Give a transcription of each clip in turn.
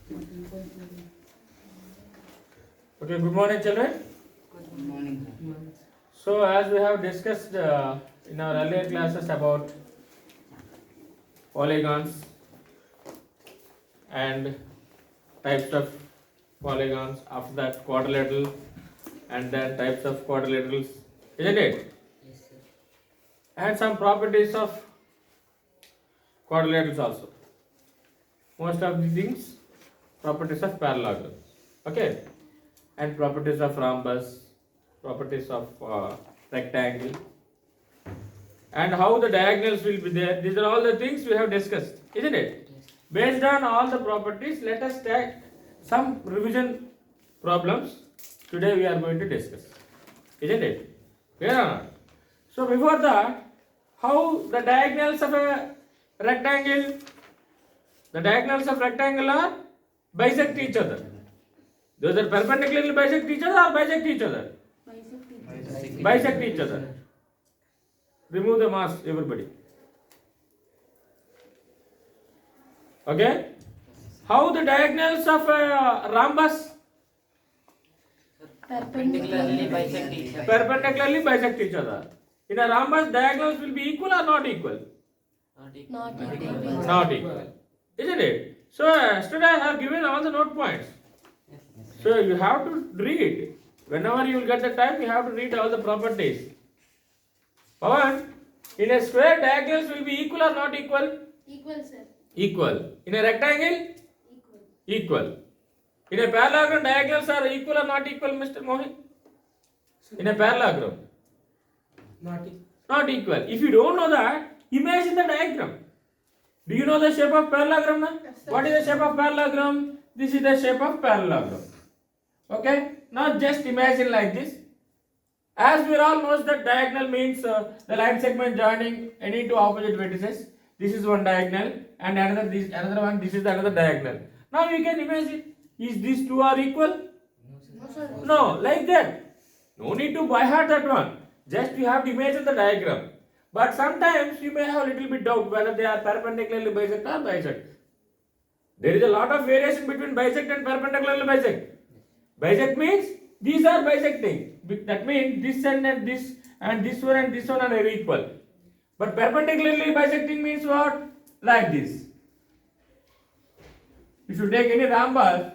Okay, good morning, children. Good morning. So, as we have discussed in our earlier classes about polygons and types of polygons, after that quadrilateral, and then types of quadrilaterals, isn't it? Yes, sir. And some properties of quadrilaterals also. Most of the things, properties of parallelogram. Okay, and properties of rhombus, properties of rectangle, and how the diagonals will be there. These are all the things we have discussed, isn't it? Yes. Based on all the properties, let us take some revision problems. Today we are going to discuss, isn't it? Clear or not? So before that, how the diagonals of a rectangle, the diagonals of rectangle are bisect each other. Those are perpendicularly bisect each other or bisect each other? Bisect each other. Remove the mask, everybody. Okay? How the diagonals of a rhombus? Perpendicularly bisect each other. Perpendicularly bisect each other. In a rhombus, diagonals will be equal or not equal? Not equal. Not equal. Isn't it? So, yesterday I have given all the note points. So, you have to read. Whenever you will get the time, you have to read all the properties. Pawan, in a square, diagonals will be equal or not equal? Equal, sir. Equal. In a rectangle? Equal. Equal. In a parallelogram, diagonals are equal or not equal, Mr. Mohit? In a parallelogram? Not equal. If you don't know that, imagine the diagram. Do you know the shape of parallelogram now? Yes, sir. What is the shape of parallelogram? This is the shape of parallelogram. Okay? Now just imagine like this. As we all know that diagonal means the line segment joining any two opposite vertices. This is one diagonal and another one. This is the another diagonal. Now you can imagine. Is these two are equal? No, sir. No, like that. No need to by heart that one. Just you have to imagine the diagram. But sometimes you may have a little bit doubt whether they are perpendicularly bisect or bisect. There is a lot of variation between bisect and perpendicularly bisect. Bisect means these are bisecting. That means this and this and this one and this one are equal. But perpendicularly bisecting means what? Like this. If you take any rhombus,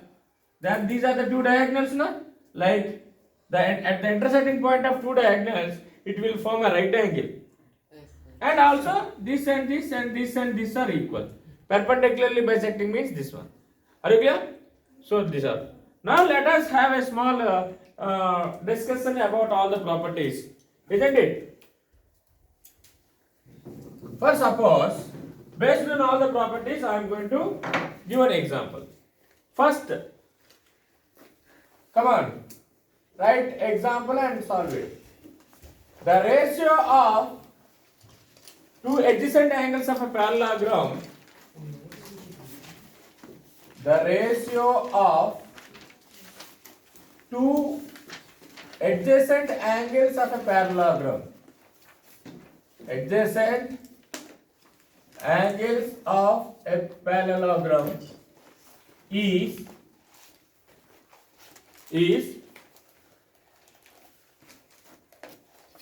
then these are the two diagonals, no? Like at the intersecting point of two diagonals, it will form a right angle. And also this and this and this and this are equal. Perpendicularly bisecting means this one. Are you clear? So these are. Now let us have a small discussion about all the properties, isn't it? First, suppose based on all the properties, I am going to give an example. First, come on, write example and solve it. The ratio of two adjacent angles of a parallelogram, the ratio of two adjacent angles of a parallelogram, adjacent angles of a parallelogram is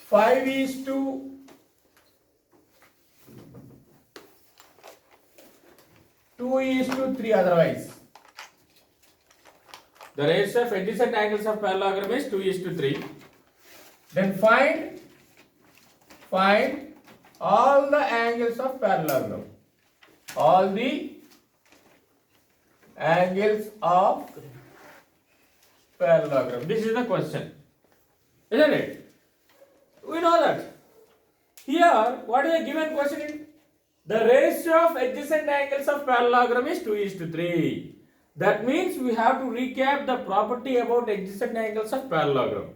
5:2:3 otherwise. The ratio of adjacent angles of parallelogram is 2:3. Then find all the angles of parallelogram. All the angles of parallelogram. This is the question. Isn't it? We know that. Here, what is the given question in? The ratio of adjacent angles of parallelogram is 2:3. That means we have to recap the property about adjacent angles of parallelogram.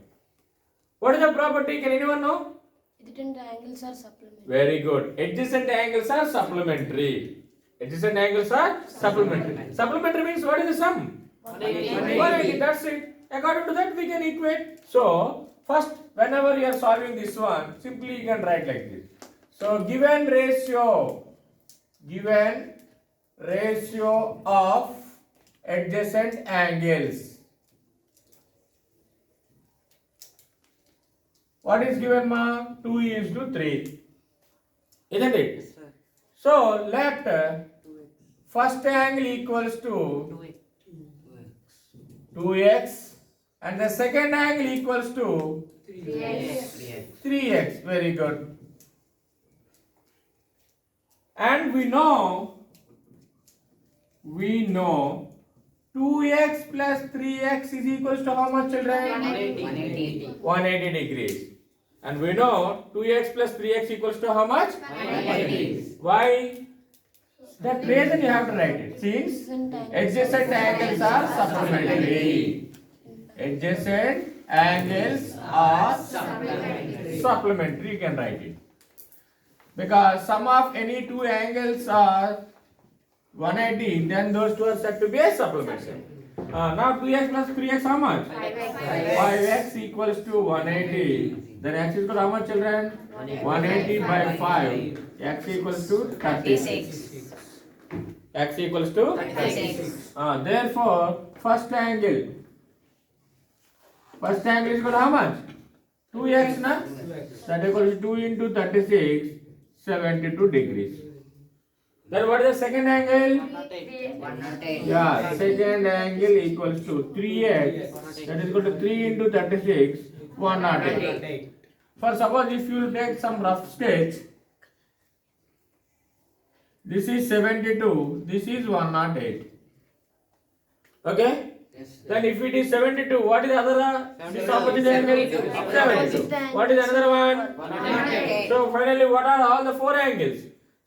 What is the property? Can anyone know? Adjacent angles are supplementary. Very good. Adjacent angles are supplementary. Adjacent angles are supplementary. Supplementary means what is the sum? 180. That's it. According to that, we can equate. So, first, whenever you are solving this one, simply you can write like this. So, given ratio of adjacent angles. What is given, ma? 2 is to 3. Isn't it? Yes, sir. So let first angle equals to 2x and the second angle equals to 3x. Very good. And we know 2x plus 3x is equals to how much, children? 180. 180 degrees. And we know 2x plus 3x equals to how much? 180. Why? That reason you have to write it. Since adjacent angles are supplementary. Adjacent angles are supplementary. You can write it. Because sum of any two angles are 180, then those two are said to be a supplementary. Now 2x plus 3x how much? 5x equals to 180. Then x is equal to how much, children? 180 by 5. X equals to 36. X equals to 36. Therefore, first angle is equal to how much? 2x, na? That equals to 2 into 36, 72 degrees. Then what is the second angle? 108. Yeah, second angle equals to 3x. That is equal to 3 into 36, 108. For suppose if you take some rough sketch, this is 72, this is 108. Okay? Yes, sir. Then if it is 72, what is the other? This opposite angle? 72. What is another one? 108. So finally, what are all the four angles?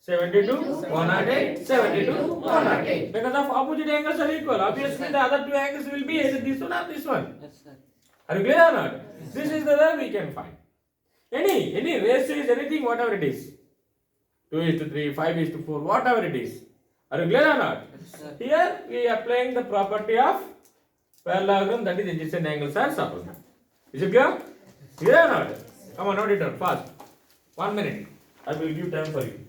72, 108, 72, 108. Because of opposite angles are equal. Obviously, the other two angles will be either this one or this one. Yes, sir. Are you clear or not? This is the way we can find. Any ratio is anything, whatever it is. 2 is to 3, 5 is to 4, whatever it is. Are you clear or not? Yes, sir. Here we are applying the property of parallelogram, that is adjacent angles are supplementary. Is it clear? Clear or not? Come on, note it down fast. 1 minute. I will give time for you.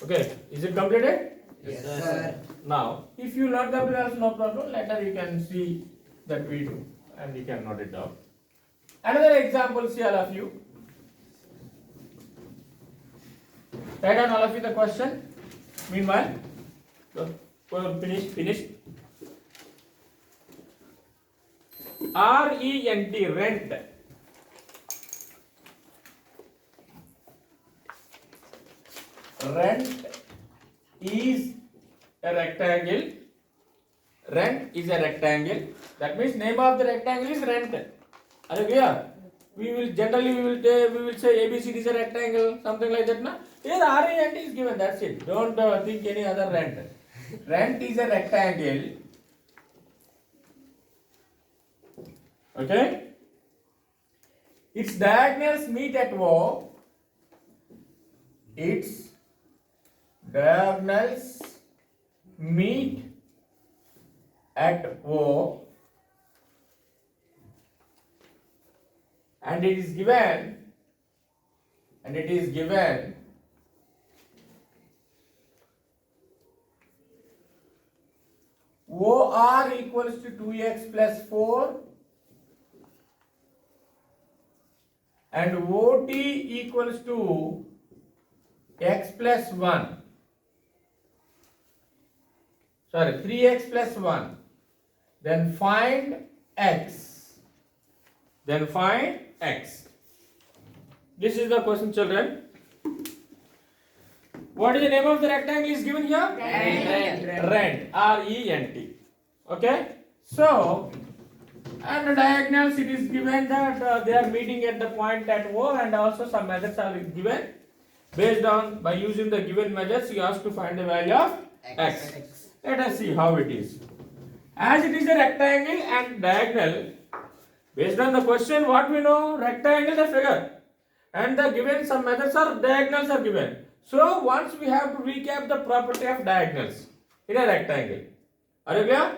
Okay, is it completed? Yes, sir. Now, if you not complete, also no problem. Later you can see that we do and you can note it down. Another example, see all of you. Write down all of you the question. Meanwhile, finish. R-E-N-T, rent. Rent is a rectangle. Rent is a rectangle. That means name of the rectangle is rent. Are you clear? We will say ABCD is a rectangle, something like that, na? Here RENT is given. That's it. Don't think any other rent. Rent is a rectangle. Okay. Its diagonals meet at O. Its diagonals meet at O, and it is given OR equals to 2x plus 4 and OT equals to x plus 1. Sorry, 3x plus 1. Then find x. This is the question, children. What is the name of the rectangle is given here? Rent. R-E-N-T. Okay. So, and the diagonals, it is given that they are meeting at the point at O, and also some methods are given. Based on, by using the given measures, you have to find the value of x. Let us see how it is. As it is a rectangle and diagonal, based on the question, what we know, rectangle is a figure, and the given some methods are diagonals are given. So once we have to recap the property of diagonals in a rectangle. Are you clear?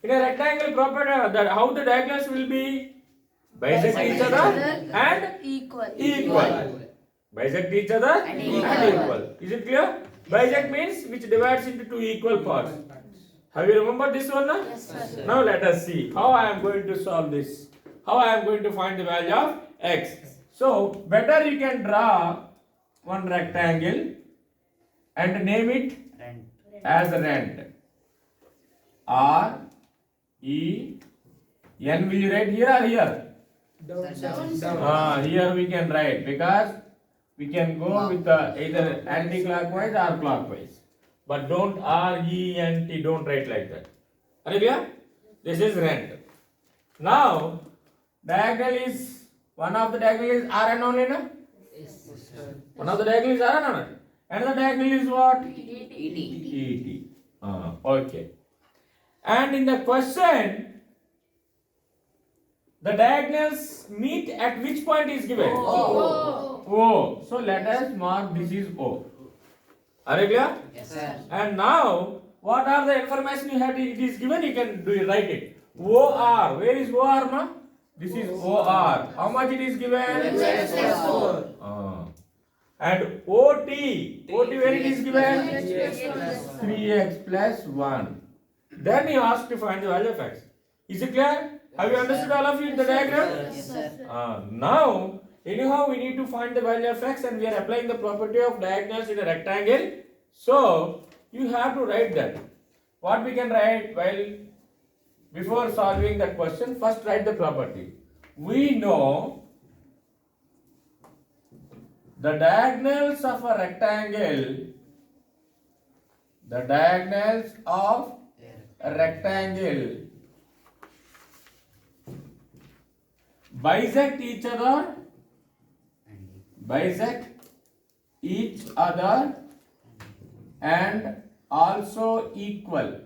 In a rectangle property, how the diagonals will be bisect each other and Equal. equal. Bisect each other and equal. Is it clear? Bisect means which divides into two equal parts. Have you remembered this one? Na? Yes, sir. Now let us see how I am going to solve this. How I am going to find the value of x. So better you can draw one rectangle and name it Rent. as rent. R E N will you write here or here? Here we can write because we can go with either anti-clockwise or clockwise. But don't R E N T, don't write like that. Are you clear? This is rent. Now diagonal is one of the diagonal is Rn only, na? One of the diagonal is Rn only. Another diagonal is what? ET. Okay. And in the question, the diagonals meet at which point is given? Oh. O. So let us mark this is O. Are you clear? Yes, sir. And now, what are the information you had? It is given. You can do it. Write it. OR. Where is OR, ma? This is OR. How much it is given? X plus 4. And OT. OT where it is given? 3x 3x plus 1. Then you ask to find the value of x. Is it clear? Have you understood all of it, the diagram? Yes, sir. Now, anyhow, we need to find the value of x and we are applying the property of diagonals in a rectangle. So, you have to write that. What we can write? Well, before solving that question, first write the property. We know the diagonals of a rectangle, the diagonals of a rectangle bisect each other, and also equal.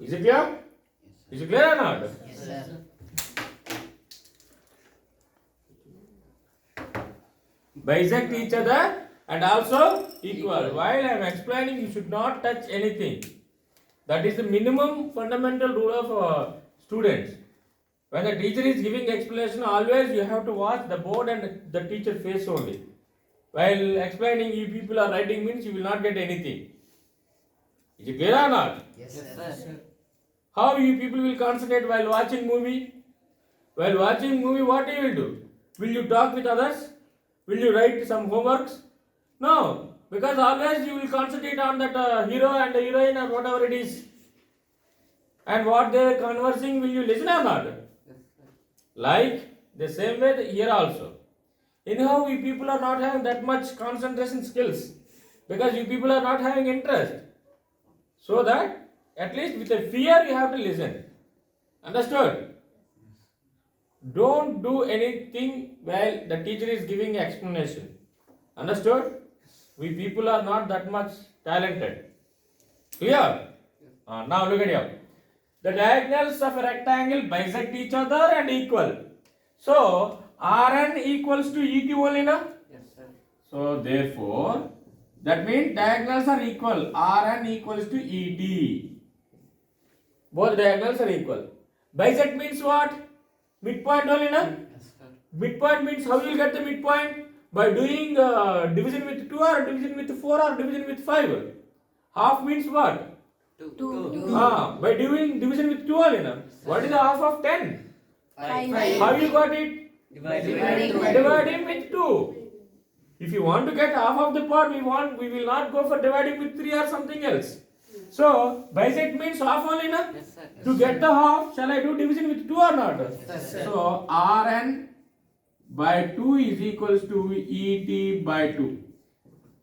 Is it clear? Is it clear or not? Yes, sir. Bisect each other and also equal. While I am explaining, you should not touch anything. That is the minimum fundamental rule of students. When the teacher is giving explanation, always you have to watch the board and the teacher face only. While explaining, you people are writing means you will not get anything. Is it clear or not? Yes, sir. How you people will concentrate while watching movie? While watching movie, what you will do? Will you talk with others? Will you write some homeworks? No, because always you will concentrate on that hero and the heroine or whatever it is. And what they are conversing, will you listen or not? Like the same way here also. Anyhow, we people are not having that much concentration skills because you people are not having interest. So that at least with a fear you have to listen. Understood? Don't do anything while the teacher is giving explanation. Understood? We people are not that much talented. Clear? Now look at here. The diagonals of a rectangle bisect each other and equal. So Rn equals to Et only, na? Yes, sir. So therefore, that means diagonals are equal. Rn equals to Et. Both diagonals are equal. Bisect means what? Midpoint only, na? Yes, sir. Midpoint means how you will get the midpoint? By doing division with 2 or division with 4 or division with 5. Half means what? 2. By doing division with 2 only, na? What is the half of 10? 5. How you got it? Dividing. Dividing with 2. If you want to get half of the part, we will not go for dividing with 3 or something else. So bisect means half only, na? Yes, sir. To get the half, shall I do division with 2 or not? Yes, sir. So Rn by 2 is equals to Et by 2.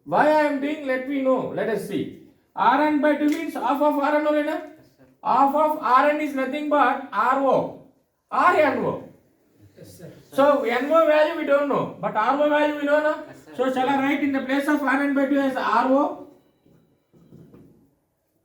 Why I am doing, let me know. Let us see. Rn by 2 means half of Rn only, na? Half of Rn is nothing but Ro. Or NO. So NO value we don't know, but RO value we know, na? Yes, sir. So shall I write in the place of Rn by 2 as RO?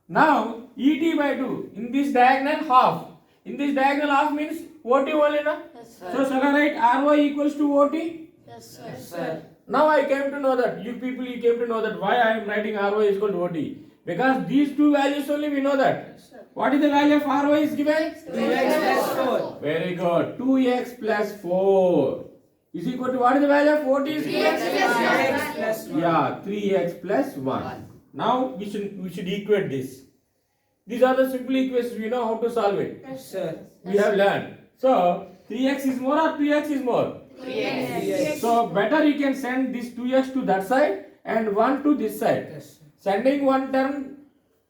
Now Et by 2 in this diagonal half. In this diagonal half means OT only, na? Yes, sir. So shall I write RO equals to OT? Yes, sir. Yes, sir. Now I came to know that you came to know that why I am writing Ry is equal to OD. Because these two values only we know that. What is the value of Ry is given? 2x plus 4. Very good. 2x plus 4 is equal to what is the value of 4 is? 3x plus 1. Yeah, 3x plus 1. Now we should equate this. These are the simple equations. We know how to solve it. Yes, sir. We have learned. So 3x is more or 2x is more? 3x. So better you can send this 2x to that side and 1 to this side. Yes, sir. Sending one term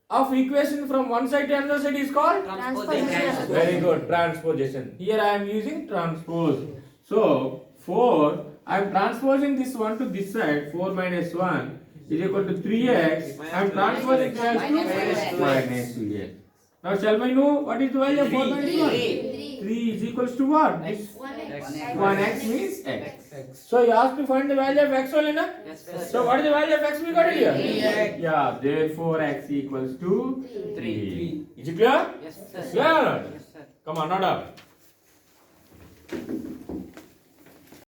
of equation from one side to another side is called? Transposition. Very good, transposition. Here I am using transpose. So 4, I am transposing this one to this side. 4 minus 1 is equal to 3x. I am transposing 2x to minus 2x. Now shall we know what is the value of 4 minus 1? 3 is equals to what? This 1x means x. So you asked to find the value of x only, na? Yes, sir. So what is the value of x we got here? 3x. Yeah, therefore x equals to 3. 3. Is it clear? Yes, sir. Clear or not? Yes, sir. Come on, not up.